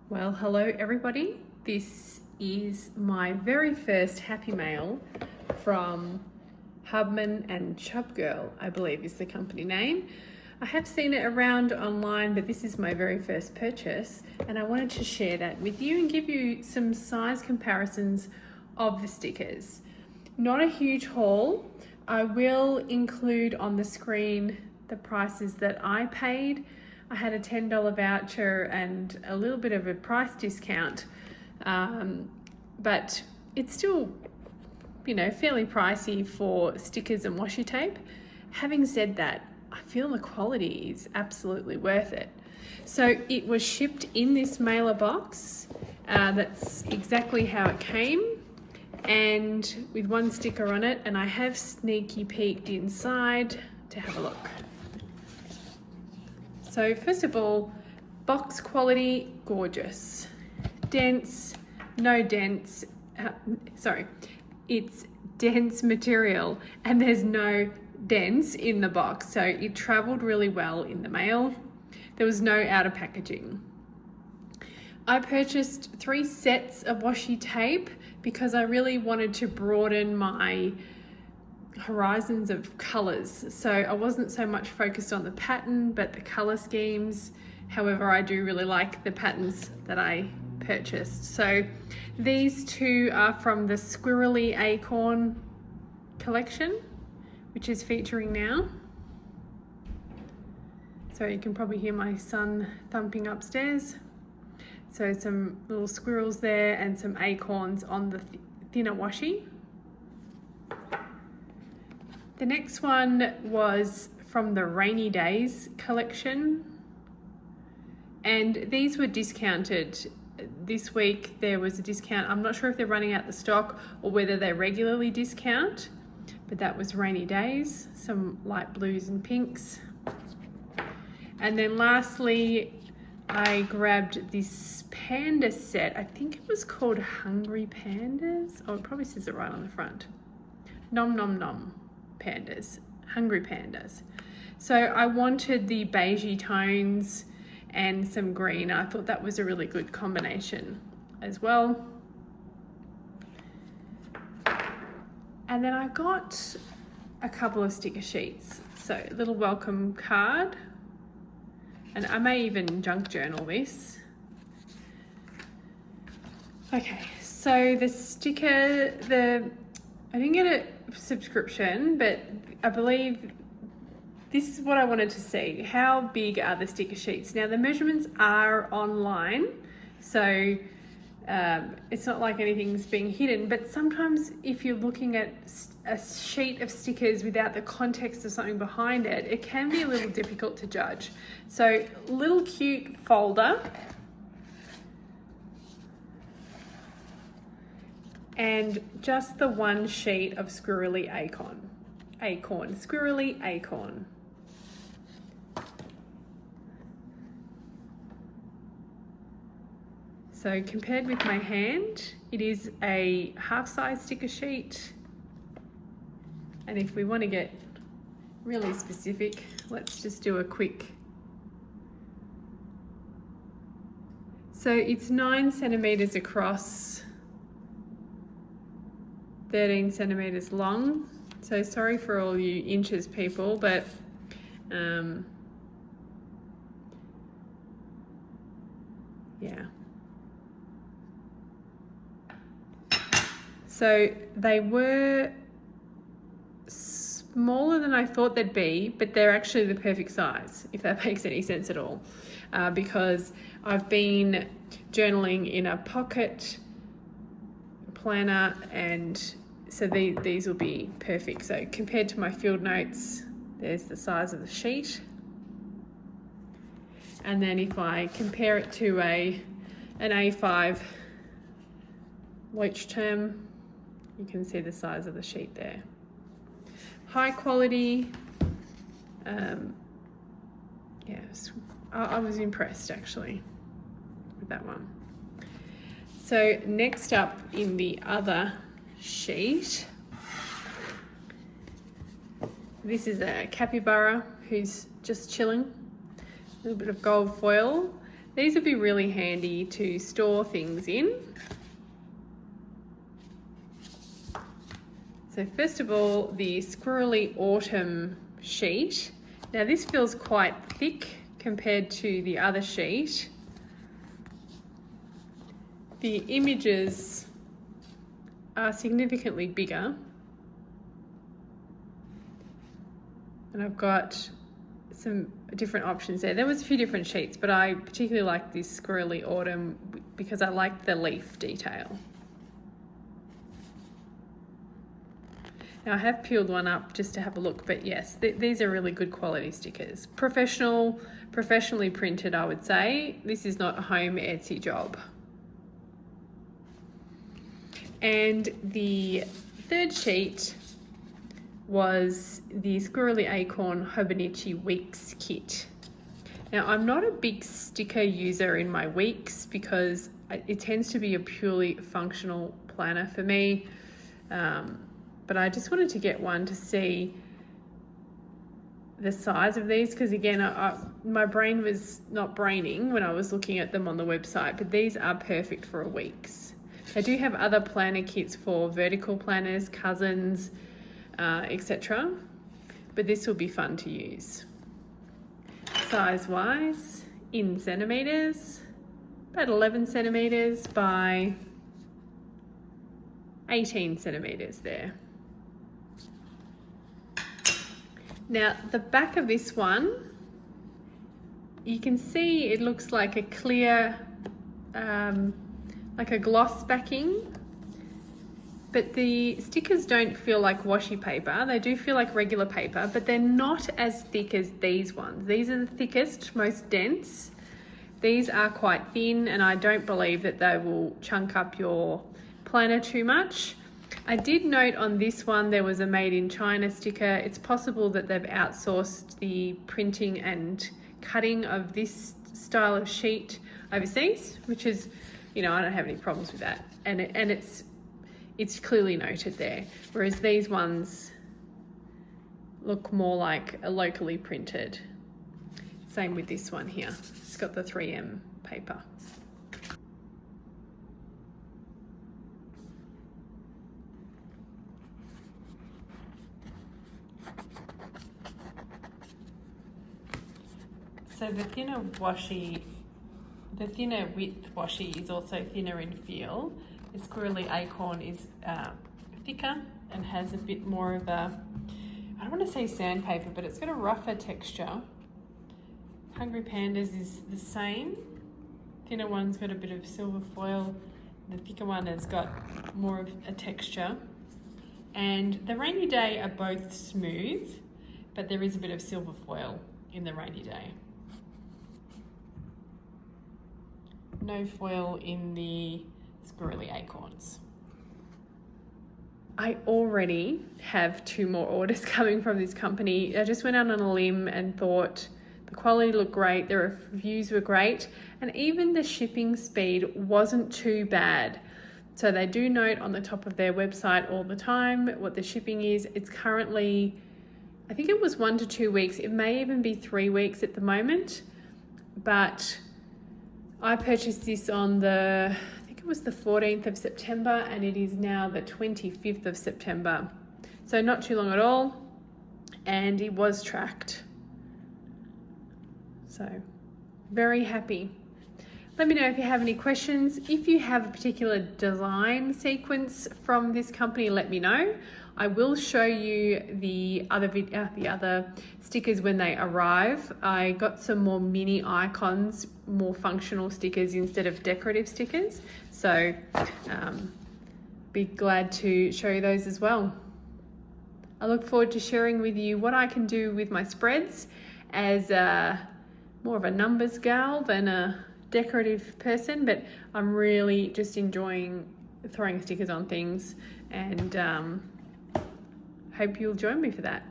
Well, hello everybody. This is my very first Happy Mail from Hubman and Chubgirl, I believe is the company name. I have seen it around online, but this is my very first purchase, and I wanted to share that with you and give you some size comparisons of the stickers. Not a huge haul. I will include on the screen the prices that I paid. I had a $10 voucher and a little bit of a price discount, but it's still, fairly pricey for stickers and washi tape. Having said that, I feel the quality is absolutely worth it. So it was shipped in this mailer box. That's exactly how it came, and with one sticker on it, and I have sneaky peeked inside to have a look. So first of all, box quality, gorgeous. Dense, no dents, it's dense material and there's no dents in the box. So it traveled really well in the mail. There was no outer packaging. I purchased 3 sets of washi tape because I really wanted to broaden my horizons of colors. So I wasn't so much focused on the pattern, but the color schemes. However, I do really like the patterns that I purchased. So these two are from the Squirrely Acorn collection, which is featuring now. So you can probably hear my son thumping upstairs. So some little squirrels there and some acorns on the thinner washi. The next one was from the Rainy Days collection, and these were discounted. This week there was a discount. I'm not sure if they're running out the stock or whether they regularly discount, but that was Rainy Days, some light blues and pinks. And then lastly, I grabbed this panda set. I think it was called Hungry Pandas. Oh, it probably says it right on the front. Nom nom nom. Pandas, hungry pandas. So I wanted the beigey tones and some green. I thought that was a really good combination as well. And then I got a couple of sticker sheets. So a little welcome card, and I may even junk journal this. Okay, so the sticker, I didn't get a subscription, but I believe this is what I wanted to see. How big are the sticker sheets? Now the measurements are online, so it's not like anything's being hidden, but sometimes if you're looking at a sheet of stickers without the context of something behind it, it can be a little difficult to judge. So little cute folder, and just the one sheet of Squirrely Acorn, Squirrely Acorn. So compared with my hand, it is a half-size sticker sheet. And if we want to get really specific, let's just do a quick. So it's 9 centimeters across, 13 centimeters long. So sorry for all you inches people, but yeah. So they were smaller than I thought they'd be, but they're actually the perfect size, if that makes any sense at all, because I've been journaling in a pocket planner, and so these will be perfect. So compared to my field notes, there's the size of the sheet, and then if I compare it to an A5 Leech term, you can see the size of the sheet there. High quality. Yes, I was impressed actually with that one. So next up in the other sheet, this is a capybara who's just chilling. A little bit of gold foil. These would be really handy to store things in. So first of all, the Squirrely Autumn sheet. Now this feels quite thick compared to the other sheet. The images are significantly bigger. And I've got some different options there. There was a few different sheets, but I particularly like this Squirrely Autumn because I like the leaf detail. Now I have peeled one up just to have a look, but yes, these are really good quality stickers. Professionally printed, I would say. This is not a home Etsy job. And the third sheet was the Squirrely Acorn Hobonichi Weeks kit. Now I'm not a big sticker user in my weeks because it tends to be a purely functional planner for me, but I just wanted to get one to see the size of these because again my brain was not braining when I was looking at them on the website, but these are perfect for a weeks. I do have other planner kits for vertical planners, cousins, etc. But this will be fun to use. Size wise, in centimeters, about 11 centimeters by 18 centimeters there. Now the back of this one, you can see it looks like a clear, like a gloss backing. But the stickers don't feel like washi paper. They do feel like regular paper, but they're not as thick as these ones. These are the thickest, most dense. These are quite thin, and I don't believe that they will chunk up your planner too much. I did note on this one there was a made in China sticker. It's possible that they've outsourced the printing and cutting of this style of sheet overseas, which is, you know, I don't have any problems with that. And it's clearly noted there, whereas these ones look more like a locally printed. Same with this one here. It's got the 3M paper. So the thinner width washi is also thinner in feel. The Squirrely Acorn is thicker and has a bit more of a, I don't want to say sandpaper, but it's got a rougher texture. Hungry Pandas is the same. Thinner one's got a bit of silver foil. The thicker one has got more of a texture. And the Rainy Day are both smooth, but there is a bit of silver foil in the Rainy Day. No foil in the Squirrely Acorns. I already have 2 more orders coming from this company. I just went out on a limb and thought the quality looked great, the reviews were great, and even the shipping speed wasn't too bad. So they do note on the top of their website all the time what the shipping is. It's currently, I think it was 1 to 2 weeks. It may even be 3 weeks at the moment, but I purchased this on I think it was the 14th of September, and it is now the 25th of September. So not too long at all, and it was tracked. So very happy. Let me know if you have any questions. If you have a particular design sequence from this company, let me know. I will show you the other stickers when they arrive. I got some more mini icons, more functional stickers instead of decorative stickers. So be glad to show you those as well. I look forward to sharing with you what I can do with my spreads as more of a numbers gal than a decorative person, but I'm really just enjoying throwing stickers on things, and hope you'll join me for that.